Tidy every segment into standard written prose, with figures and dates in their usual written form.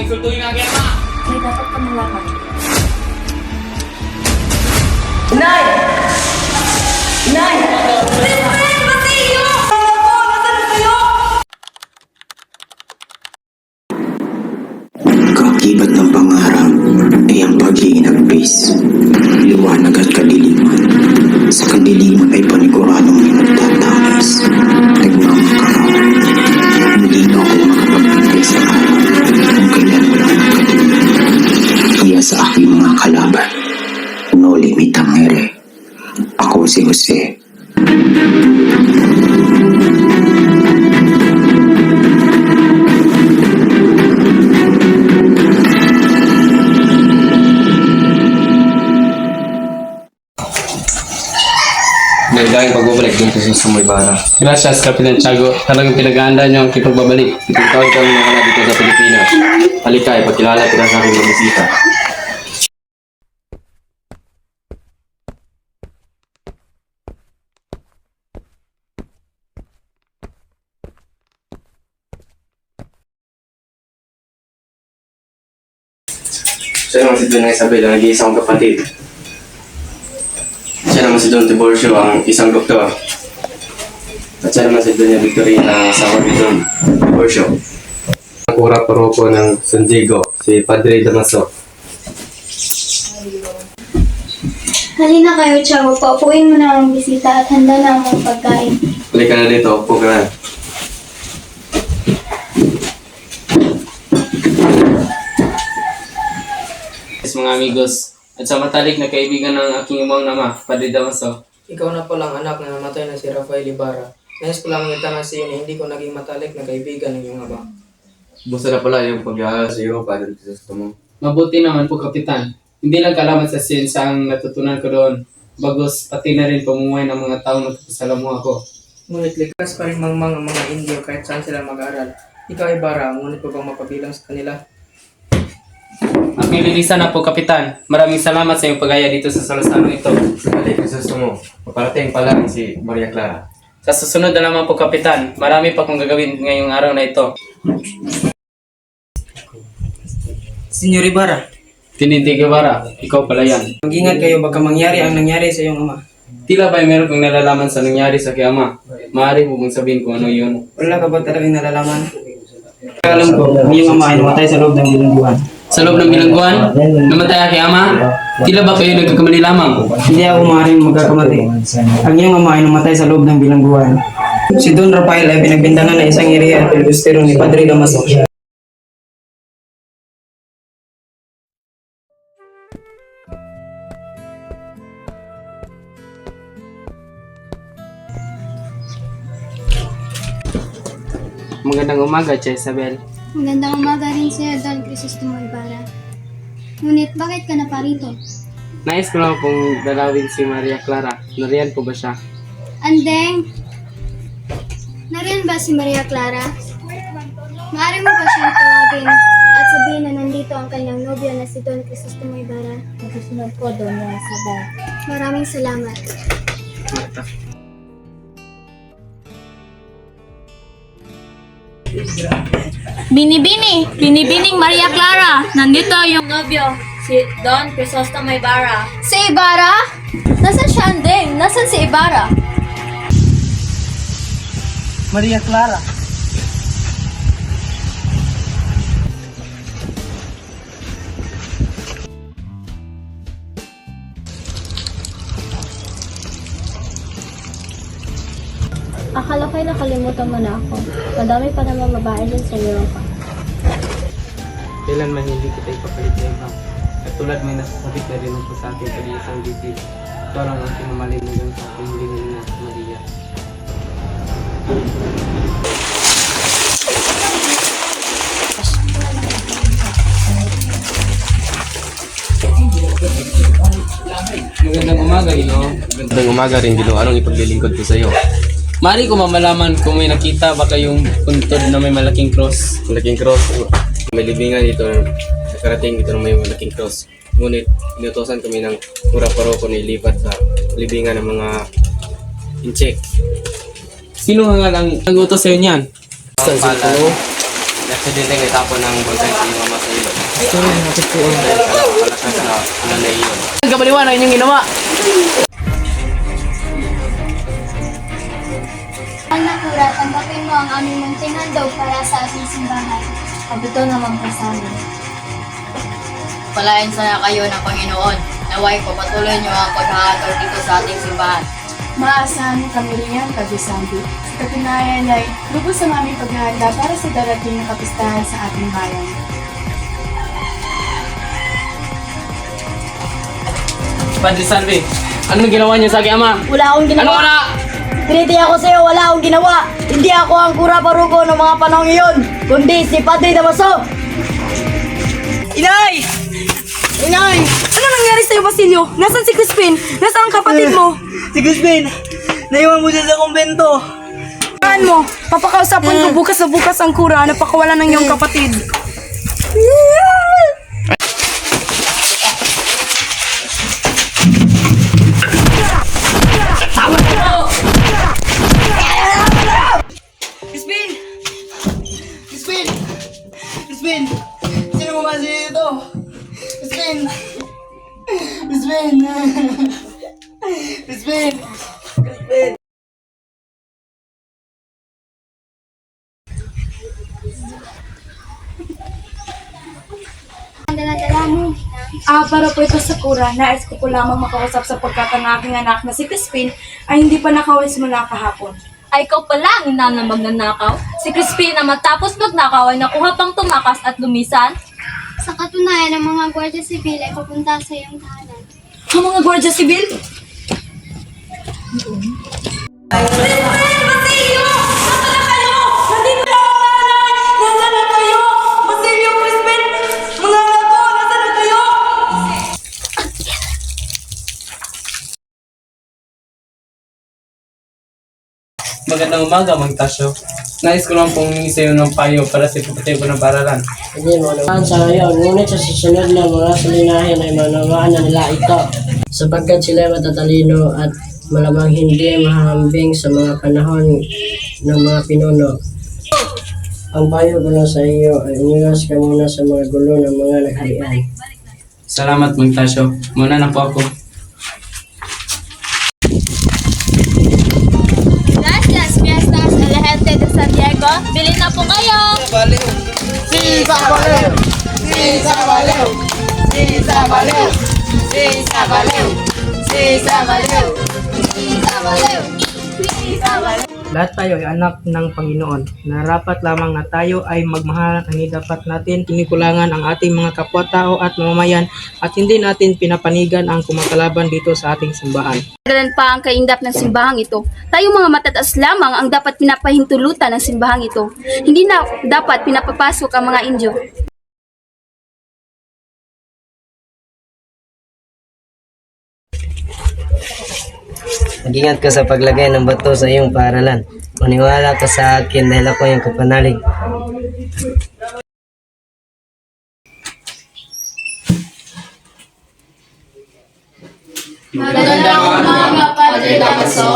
insultuhin ang aking ama! May dapat ka malaman. Nay! Nay! Kakibat ng pangarap ay ang pag-iinagpis, liwanag at kadiliman. Sa kadiliman ay paniguradong may nagtatapos, nagmamakaraw. Hindi na ako makapagpantay sa araw kung kailan wala ng kadiliman. Kaya sa aking mga kalaban, no limit ang ere. Ako si Jose. Nagdahing pagbabalik dito sa Sumaybara. Gracias, Kapitan Tiago. Talagang pinag-aanda niyo ang aking pagbabalik. Itutawag kami mga dito sa Pilipinas. Halika, ipakilala kita sa aking mga bisita. Siya naman si Don Isabel, ang nag-iisang kapatid. Siya naman si Don Tiborcio, ang isang doktor. At siya naman si Doña Victorina, ang asawa ni Don Tiborcio. Ang kura paroko ng San Diego, si Padre Damaso. Halina kayo, Tiago. Paupuin mo na ang bisita at handa na ang mga pagkain. Halika na dito, upo ka na. Yes, mga amigos. At sa matalik na kaibigan ng aking imang nama, Padre Damaso. Ikaw na palang anak na namatay na si Rafael Ibarra. Nais ko lang itanong sa iyo na hindi ko naging matalik na kaibigan ng iyong ama. Busa na pala yung pag-aaral sa iyo, Padre Crisostomo. Mabuti naman po, Kapitan. Hindi lang kalaman sa siyensya ang natutunan ko doon. Bagos, pati na rin pamumuhay ng mga taong nagpapasalamu ako. Ngunit likas pa rin mangmang ang mga Indio kahit saan sila mag-aaral. Ikaw Ibarra, ngunit pa bang mapabilang sa kanila? Aking lilisan na po, Kapitan. Maraming salamat sa iyong pag-aya dito sa salasano ito. Sa Padre Crisostomo, paparating pa lang si Maria Clara. Sa susunod na naman po, Kapitan. Marami pa kong gagawin ngayong araw na ito. Senyor Ibarra, Trinity Guevara, ikaw pala yan. mag-ingat kayo baka mangyari ang nangyari sa iyong ama. Tila ba meron kang nalalaman sa nangyari sa kay ama? Maaari mo bang sabihin kung ano yun? Wala ka ba talagang nalalaman? Alam ko, ang iyong ama ay namatay sa loob ng bilangguan. Sa loob ng bilangguan, namatay ang kay ama? Tila ba kayo nagkakamali lamang? Hindi ako maaaring magkakamali. Ang iyong ama ay namatay sa loob ng bilangguan. Si Don Rafael ay pinagbintangan na isang iriya at pilibustero ni Padre Damaso. Magandang umaga, Tia Isabel. Magandang umaga rin sa'yo, Don Crisostomo Ibarra. Ngunit bakit ka na parito? Nais ko lang pong dalawin si Maria Clara. Nariyan po ba siya? Andeng! Nariyan ba si Maria Clara? Maaari mo ba siyang tawagin at sabihin na nandito ang kanyang nobyo na si Don Crisostomo Ibarra? Nagsusunod po, Don Isabel. Maraming salamat. Bini-bini! Bini-bining Maria Clara! Nandito yung nobyo, si Don Crisostomo Ibarra. Si Ibarra? Nasaan siya, Andeng? Nasaan si Ibarra? Maria Clara. Akala ko'y nakalimutan mo na ako. Madami pa naman babae dyan sa Europa. Kailan man hindi kita ipapalit sa iba. At tulad may nasasabit na rin po sa ating pag-iisang dibdib. Ito lang ang pinamalim hanggang sa pumuling na Maria. Magandang umaga, Ginoo. Magandang umaga rin, Gino. Anong ipaglilingkod ko sa iyo? Mari ko mamalaman kung may nakita ba kayong puntod na may malaking cross. Malaking cross. May libingan dito. Nakarating dito na may malaking cross. Ngunit, inutosan kami ng mura paroko na ilipat sa libingan ng mga incheck. Sino nga lang nag-utos sa'yo niyan? Ang palad. aksidente ng itapon ng bonsai sa iyong ama sa ilog. Dahil sa napakalakas na ulan na iyon. Ang kabaliwan ang inyong ginawa. Ang nakura, tanggapin mo ang aming munting handog para sa ating simbahan. Pagito naman po sa amin. Palain sana kayo ng Panginoon. Naway patuloy niyo ang paghahatol dito sa ating simbahan. Maasahan mo kami riyan, Kabisambi. Sa katunayan ay lubos ang aming paghahanda para sa darating na kapistahan sa ating bayan. Padre Salvi, anong ginawa niyo sa aking ama? Wala akong Ano ginawa. wala? Tinitiya ako sa'yo, wala akong ginawa. Hindi ako ang kura parugo ng mga panahon iyon, kundi si Padre Damaso. Inay! Inay! Ano nangyari sa'yo, Basilio? Nasaan si Crispin? Nasaan ang kapatid mo? Si Crispin, naiwan mo siya sa kumbento. Saan mo? Papakausapan ko bukas na bukas ang kura na pakawalan ng iyong kapatid. Crispin! Crispin! Crispin! Sino mo ba dito? Crispin! Crispin! Crispin! Crispin! Ang daladala mo, Para po ito sa kura, nais ko po lamang makausap sapagkat ang aking anak na si Crispin ay hindi pa nakawin simula kahapon. Ay ikaw pala ang ina na magnanakaw? Si Crispin na matapos magnakaw ay nakuha pang tumakas at lumisan? sa katunayan ng mga Guardia Civil ay papunta sa iyong tahanan. Ang mga Guardia Civil? Magandang umaga, Mang Tasyo. Nais ko lang pong humingi sa iyo ng payo para sa ipapatay ko ng paralan. Hindi mo naman sa ngayon, ngunit sa susunod na mga salinahin ay manawaan na nila ito, sapagkat sila ay matatalino at malamang hindi mahambing sa mga panahon ng mga pinuno. Ang payo ko lang sa iyo ay umiwas ka muna sa mga gulo ng mga nagharian. Salamat, Mang Tasyo. Muna na po ako. Las fiestas a la gente de Santiago. Bilhin na po kayo! Lahat tayo ay anak ng Panginoon. Narapat lamang na tayo ay magmahalan ang dapat natin kinikulangan ang ating mga kapwa-tao at mamamayan at hindi natin pinapanigan ang kumakalaban dito sa ating simbahan. Ganun pa ang kaindap ng simbahang ito. Tayong mga matataas lamang ang dapat pinapahintulutan ng simbahang ito. Hindi na dapat pinapapasok ang mga Indyo. Mag-ingat ka sa paglagay ng bato sa iyong paaralan. Maniwala ka sa akin dahil ako yung kapanalig. Magandang umaga, Padre Damaso.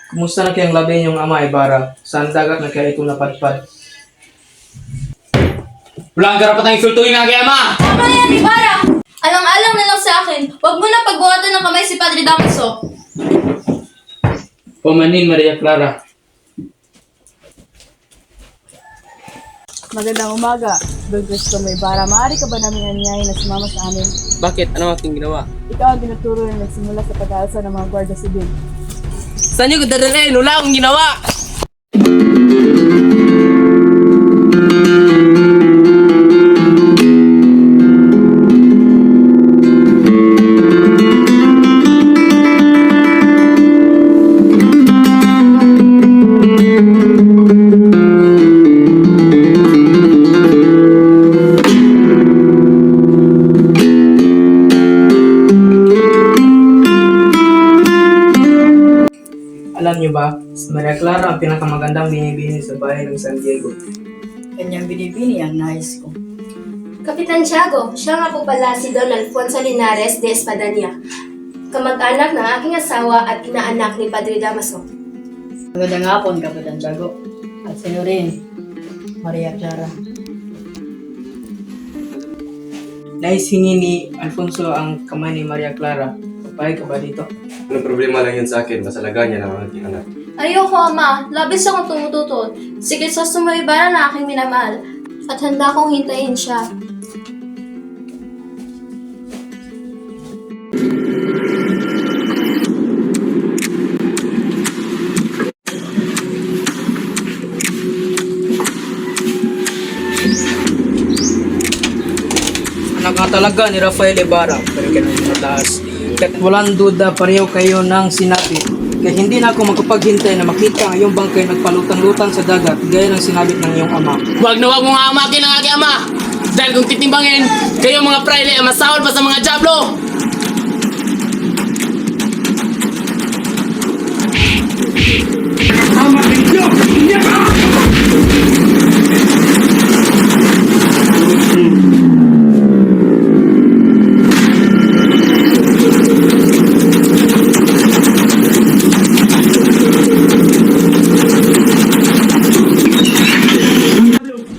Kumusta na kayang labi niyong ama Ibarra? Saan dagat na kaya ito napadpad? Wala ang karapatang insultuhin nga kay ama! Tama yan, Ibarra! Alang-alang na lang sa akin, huwag mo na pagbuhatan ng kamay si Padre Damaso. Pumanin, Maria Clara. Magandang umaga, Don Cristo May Bara. Maaari ka ba namin anyayin na sumama sa amin? Bakit? Ano aking ginawa? Ikaw ang tinuturo na nagsimula sa pag-aalsa ng mga Guardia Civil. Saan niyo ko dadalhin? Wala akong ginawa! matandang binibini sa bayan ng San Diego. Kanyang binibini ang nais ko. Kapitan Tiago, siya nga po pala si Don Alfonso Linares de Espadanya, kamag-anak ng aking asawa at inaanak ni Padre Damaso. Magandang hapon, Kapitan Tiago. At sa iyo rin, Maria Clara. Nais hingi ni Alfonso ang kamay ni Maria Clara. Papayag ka ba dito? Anong problema lang yun sa akin? Masalaga niya ng aking anak. Ayoko, Ama. Labis akong tumututot. Si Crisostomo Ibarra na aking minamahal. At handa kong hintayin siya. Anak nga talaga ni Rafael Ibarra, pero ganun mataas. Kahit walang duda, pareho kayo ng sinabi. Kaya hindi na ako magkapaghintay na makita ang iyong bangkay nagpalutang-lutang sa dagat, gaya ng sinabi ng iyong ama. Huwag na huwag mong hamakin ang aking ama! Dahil kung titimbangin, kayo mga praile ay masahol pa sa mga jablo!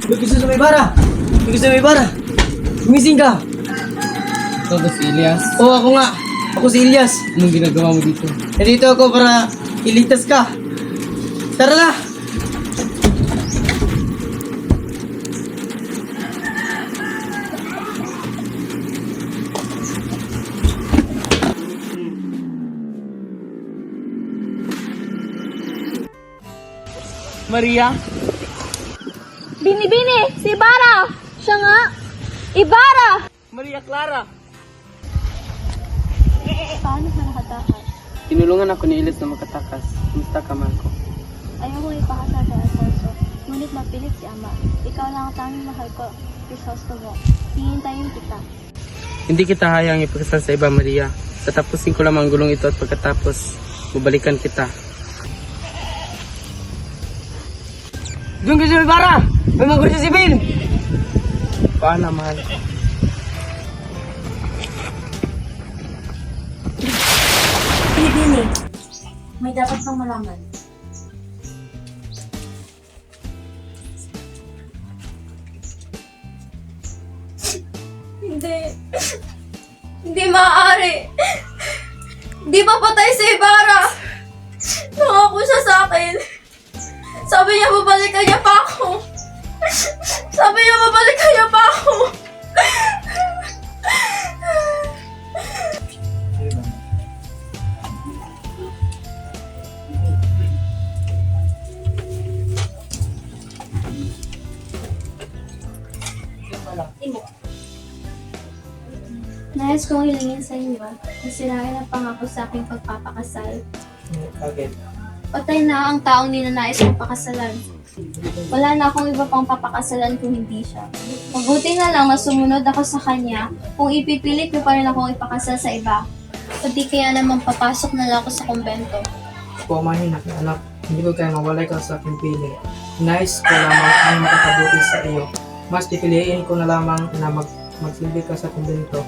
Crisostomo Ibarra! Crisostomo Ibarra! Gumising ka! Ito ba si Elias? Oo, ako nga. Ako si Ilyas. Anong ginagawa mo dito? Nandito ako para iligtas ka. Tara na! Maria? Bini! Si Ibarra! Siya nga! Ibarra! Maria Clara! Paano ka nakatakas? Tinulungan ako ni Elias na makatakas. Kumusta ka, Marco? Ayaw ko ipakasal kay Alfonso. Ngunit mapilit si Ama. Ikaw lang ang tanging mahal ko, Crisostomo. Hihintayin kita. Hindi kita hayang ipagkasal sa iba, Maria. Tatapusin ko lamang ang gulong ito at pagkatapos, babalikan kita. Doon Crisostomo Ibarra! May mga gurisa sibil! Paano, mahal? Bini, may dapat pang malaman. Hindi maaari. Hindi pa patay si Ibarra. Nangako siya sa akin. Sabi niya babalikan niya pa ako. Sabi niya babalikan niya pa ako. Nais kong hilingin sa inyo na sirain ang pangako sa aking pagpapakasal. Bakit? Patay na ang taong ninanais kong pakasalan. Wala na akong iba pang papakasalan kung hindi siya. Mabuti na lang na sumunod ako sa kanya kung ipipilit ko pa rin akong ipakasal sa iba. O di kaya naman papasok na lang ako sa kumbento. Pumahin na anak, hindi ko kaya mawalay ka sa aking piling. Nais ko lamang ang makakabuti sa iyo. Mas pipiliin ko na lamang na magsilbi ka sa kumbento.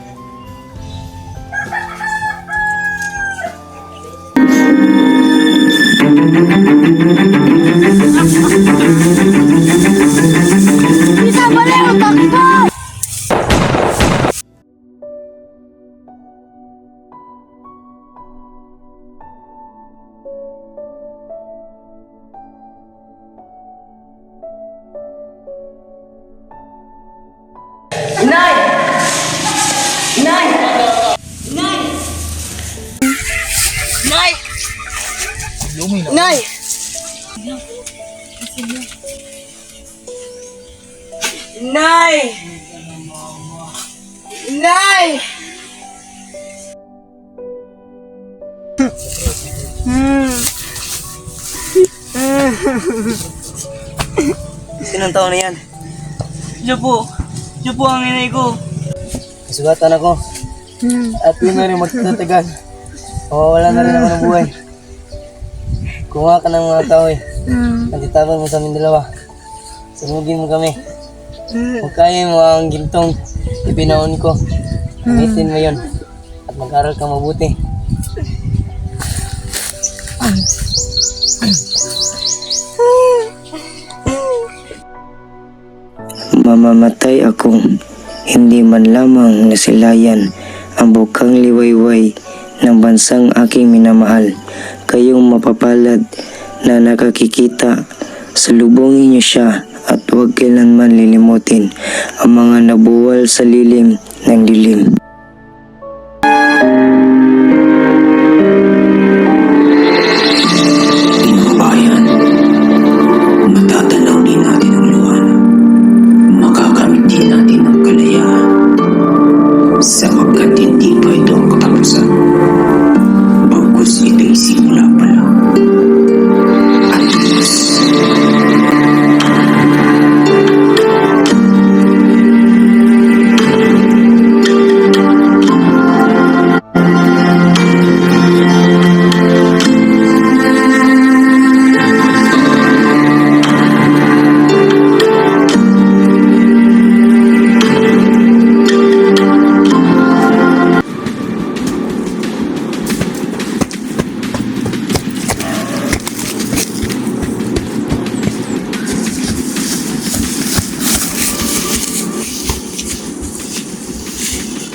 Inay! Inay! Inay! Inay! Inay! Inay! Inay! Sinong taon na yan? Siya po ang inay ko. Kasugatan ako. At yun na rin magtatagal. Mawawala na rin ako ng buhay. Kuha ka ng mga tao eh. Nagtitapon mo sa aming dalawa. Sunugin mo kami. Kung kaya mo ang gintong ipinaon ko, gamitin mo yon at mag-aral ka mabuti. Mamamatay akong hindi man lamang nasilayan ang bukang liwayway ng bansang aking minamahal. Kayong mapapalad na nakakikita, salubungin niyo siya at huwag kailanman lilimutin ang mga nabuwal sa lilim ng dilim. Bayan, matatanaw din natin ang liwanag. Makakamit din natin ang kalayaan. Sapagkat hindi pa ito ang katapusan. Bagkus ito'y simula pa lang. Adios.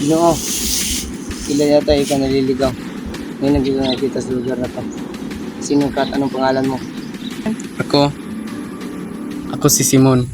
Ginoo, ilan yata ikaw naliligaw. Ngayon nandito na kita sa lugar na to. Sino ka at anong pangalan mo? Ako si Simon.